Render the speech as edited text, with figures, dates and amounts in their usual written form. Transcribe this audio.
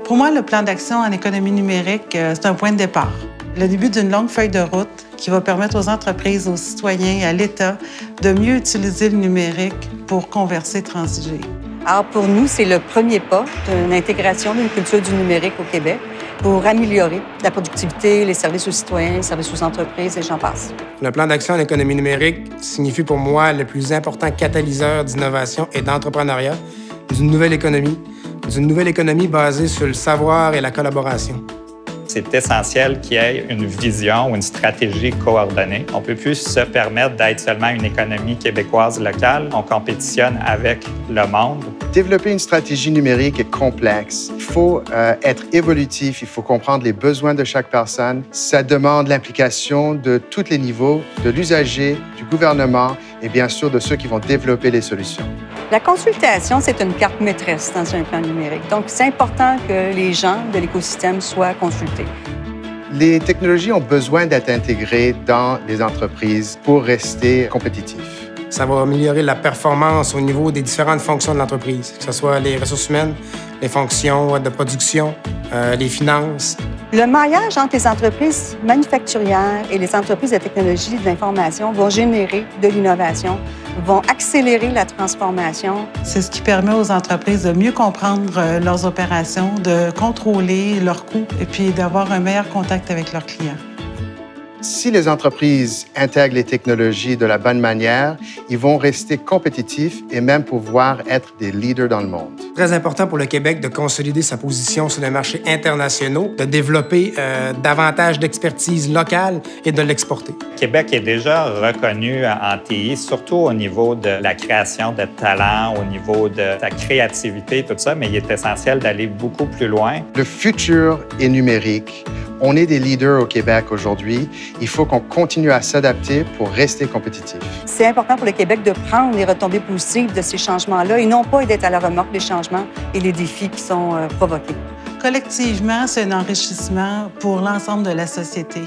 Pour moi, le plan d'action en économie numérique, c'est un point de départ. Le début d'une longue feuille de route qui va permettre aux entreprises, aux citoyens et à l'État de mieux utiliser le numérique pour converser, transiger. Alors pour nous, c'est le premier pas d'une intégration d'une culture du numérique au Québec pour améliorer la productivité, les services aux citoyens, les services aux entreprises et j'en passe. Le plan d'action en économie numérique signifie pour moi le plus important catalyseur d'innovation et d'entrepreneuriat d'une nouvelle économie basée sur le savoir et la collaboration. C'est essentiel qu'il y ait une vision ou une stratégie coordonnée. On ne peut plus se permettre d'être seulement une économie québécoise locale. On compétitionne avec le monde. Développer une stratégie numérique est complexe. Il faut être évolutif, il faut comprendre les besoins de chaque personne. Ça demande l'implication de tous les niveaux, de l'usager, du gouvernement et bien sûr de ceux qui vont développer les solutions. La consultation, c'est une carte maîtresse dans un plan numérique. Donc, c'est important que les gens de l'écosystème soient consultés. Les technologies ont besoin d'être intégrées dans les entreprises pour rester compétitifs. Ça va améliorer la performance au niveau des différentes fonctions de l'entreprise, que ce soit les ressources humaines, les fonctions de production, les finances. Le maillage entre les entreprises manufacturières et les entreprises de technologie de l'information vont générer de l'innovation, vont accélérer la transformation. C'est ce qui permet aux entreprises de mieux comprendre leurs opérations, de contrôler leurs coûts et puis d'avoir un meilleur contact avec leurs clients. Si les entreprises intègrent les technologies de la bonne manière, ils vont rester compétitifs et même pouvoir être des leaders dans le monde. Très important pour le Québec de consolider sa position sur les marchés internationaux, de développer davantage d'expertise locale et de l'exporter. Québec est déjà reconnu en TI, surtout au niveau de la création de talents, au niveau de sa créativité, tout ça, mais il est essentiel d'aller beaucoup plus loin. Le futur est numérique. On est des leaders au Québec aujourd'hui. Il faut qu'on continue à s'adapter pour rester compétitif. C'est important pour le Québec de prendre les retombées positives de ces changements-là et non pas d'être à la remorque des changements et les défis qui sont provoqués. Collectivement, c'est un enrichissement pour l'ensemble de la société.